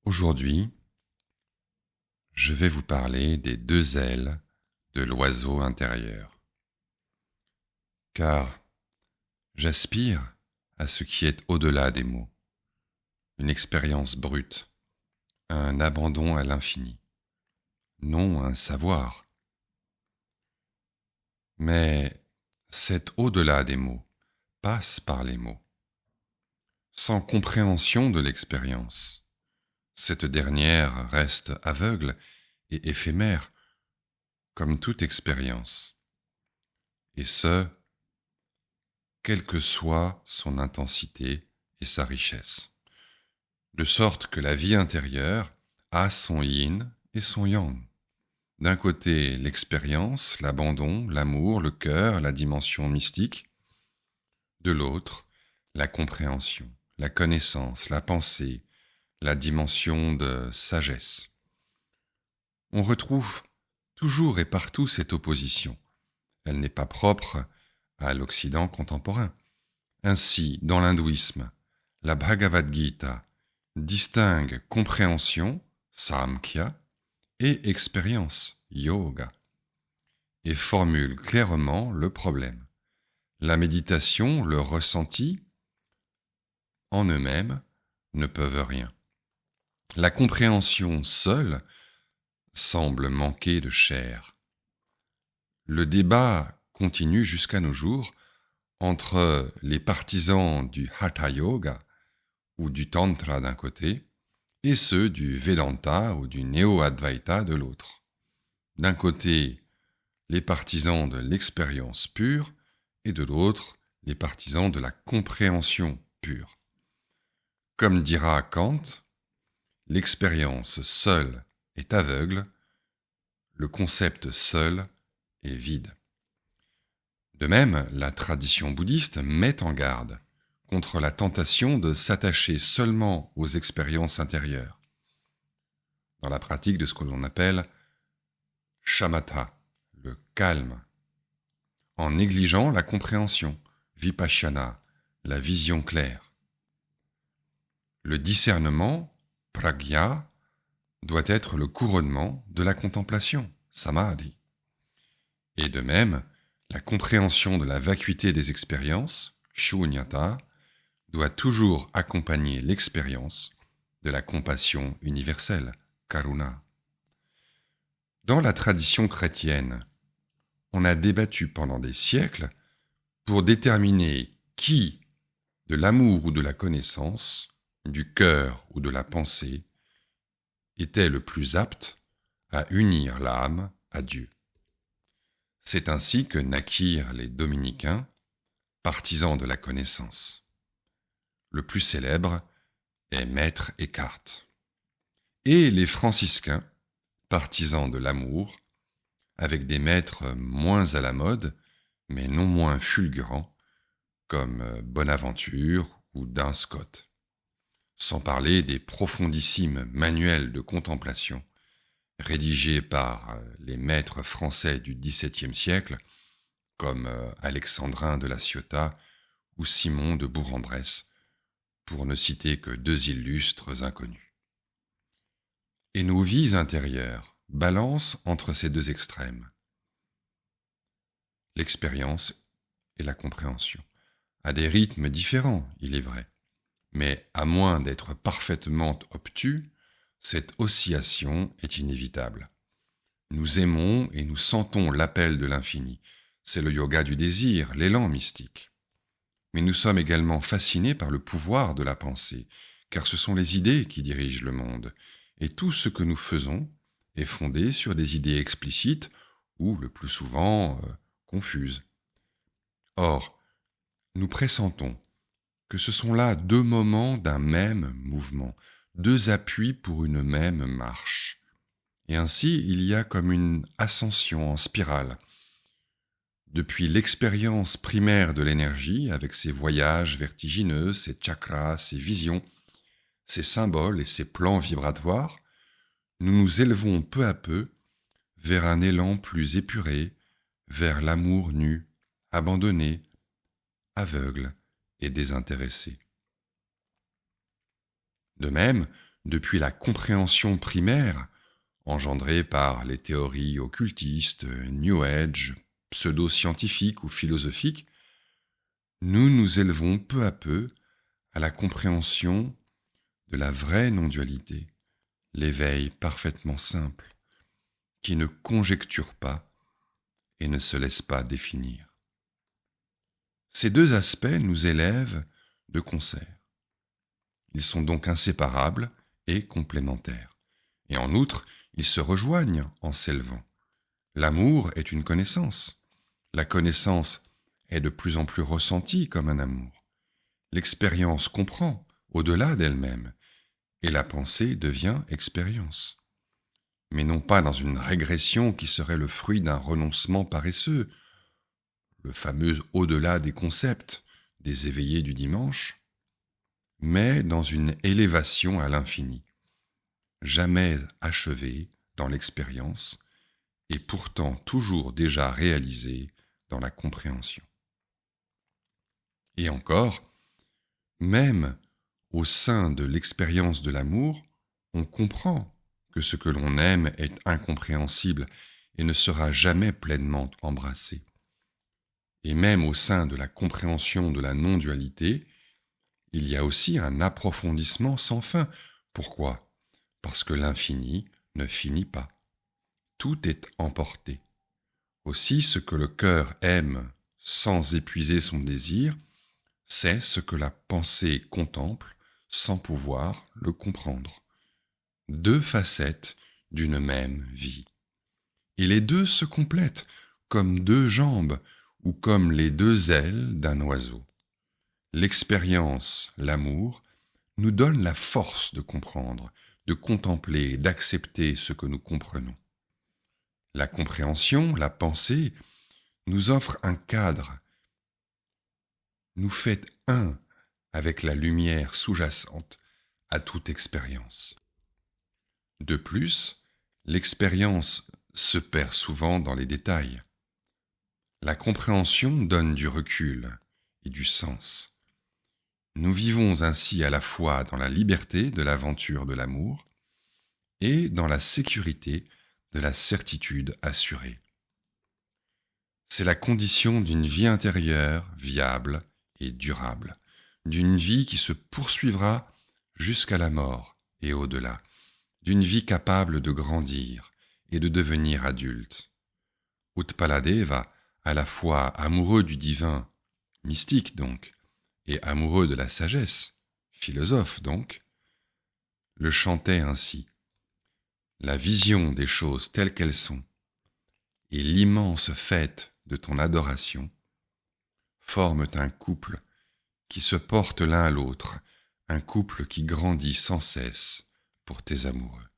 Aujourd'hui, je vais vous parler des deux ailes de l'oiseau intérieur, car j'aspire à ce qui est au-delà des mots, une expérience brute, un abandon à l'infini, non un savoir. Mais cet au-delà des mots passe par les mots. Sans compréhension de l'expérience, cette dernière reste aveugle et éphémère comme toute expérience, et ce, quelle que soit son intensité et sa richesse. De sorte que la vie intérieure a son yin et son yang. D'un côté, l'expérience, l'abandon, l'amour, le cœur, la dimension mystique. De l'autre, la compréhension, la connaissance, la pensée, la dimension de sagesse. On retrouve toujours et partout cette opposition. Elle n'est pas propre à l'Occident contemporain. Ainsi, dans l'hindouisme, la Bhagavad Gita distingue compréhension, samkhya, et expérience, yoga, et formule clairement le problème. La méditation, le ressenti, en eux-mêmes, ne peuvent rien. La compréhension seule semble manquer de chair. Le débat continue jusqu'à nos jours entre les partisans du Hatha Yoga ou du Tantra d'un côté et ceux du Vedanta ou du Néo-Advaita de l'autre. D'un côté, les partisans de l'expérience pure et de l'autre, les partisans de la compréhension pure. Comme dira Kant, l'expérience seule est aveugle, le concept seul est vide. De même, la tradition bouddhiste met en garde contre la tentation de s'attacher seulement aux expériences intérieures, dans la pratique de ce que l'on appelle shamatha, le calme, en négligeant la compréhension, vipassana, la vision claire. Le discernement, prajna, doit être le couronnement de la contemplation, samadhi. Et de même, la compréhension de la vacuité des expériences, shunyata, doit toujours accompagner l'expérience de la compassion universelle, karuna. Dans la tradition chrétienne, on a débattu pendant des siècles pour déterminer qui, de l'amour ou de la connaissance, du cœur ou de la pensée, était le plus apte à unir l'âme à Dieu. C'est ainsi que naquirent les dominicains, partisans de la connaissance. Le plus célèbre est Maître Eckhart. Et les franciscains, partisans de l'amour, avec des maîtres moins à la mode, mais non moins fulgurants, comme Bonaventure ou Duns Scott. Sans parler des profondissimes manuels de contemplation rédigés par les maîtres français du XVIIe siècle, comme Alexandrin de La Ciotat ou Simon de Bourg-en-Bresse, pour ne citer que deux illustres inconnus. Et nos vies intérieures balancent entre ces deux extrêmes, l'expérience et la compréhension, à des rythmes différents, il est vrai, mais à moins d'être parfaitement obtus, cette oscillation est inévitable. Nous aimons et nous sentons l'appel de l'infini. C'est le yoga du désir, l'élan mystique. Mais nous sommes également fascinés par le pouvoir de la pensée, car ce sont les idées qui dirigent le monde, et tout ce que nous faisons est fondé sur des idées explicites ou, le plus souvent, confuses. Or, nous pressentons que ce sont là deux moments d'un même mouvement, deux appuis pour une même marche. Et ainsi, il y a comme une ascension en spirale. Depuis l'expérience primaire de l'énergie, avec ses voyages vertigineux, ses chakras, ses visions, ses symboles et ses plans vibratoires, nous nous élevons peu à peu vers un élan plus épuré, vers l'amour nu, abandonné, aveugle et désintéressé. De même, depuis la compréhension primaire, engendrée par les théories occultistes, New Age, pseudo-scientifiques ou philosophiques, nous nous élevons peu à peu à la compréhension de la vraie non-dualité, l'éveil parfaitement simple, qui ne conjecture pas et ne se laisse pas définir. Ces deux aspects nous élèvent de concert. Ils sont donc inséparables et complémentaires. Et en outre, ils se rejoignent en s'élevant. L'amour est une connaissance. La connaissance est de plus en plus ressentie comme un amour. L'expérience comprend au-delà d'elle-même, et la pensée devient expérience. Mais non pas dans une régression qui serait le fruit d'un renoncement paresseux, le fameux au-delà des concepts des éveillés du dimanche, mais dans une élévation à l'infini, jamais achevée dans l'expérience et pourtant toujours déjà réalisée dans la compréhension. Et encore, même au sein de l'expérience de l'amour, on comprend que ce que l'on aime est incompréhensible et ne sera jamais pleinement embrassé. Et même au sein de la compréhension de la non-dualité, il y a aussi un approfondissement sans fin. Pourquoi ? Parce que l'infini ne finit pas. Tout est emporté. Aussi, ce que le cœur aime sans épuiser son désir, c'est ce que la pensée contemple sans pouvoir le comprendre. Deux facettes d'une même vie. Et les deux se complètent comme deux jambes ou comme les deux ailes d'un oiseau. L'expérience, l'amour, nous donne la force de comprendre, de contempler, d'accepter ce que nous comprenons. La compréhension, la pensée, nous offre un cadre, nous fait un avec la lumière sous-jacente à toute expérience. De plus, l'expérience se perd souvent dans les détails. La compréhension donne du recul et du sens. Nous vivons ainsi à la fois dans la liberté de l'aventure de l'amour et dans la sécurité de la certitude assurée. C'est la condition d'une vie intérieure viable et durable, d'une vie qui se poursuivra jusqu'à la mort et au-delà, d'une vie capable de grandir et de devenir adulte. Utpaladeva, à la fois amoureux du divin, mystique donc, et amoureux de la sagesse, philosophe donc, le chantait ainsi. La vision des choses telles qu'elles sont et l'immense fête de ton adoration forment un couple qui se porte l'un à l'autre, un couple qui grandit sans cesse pour tes amoureux.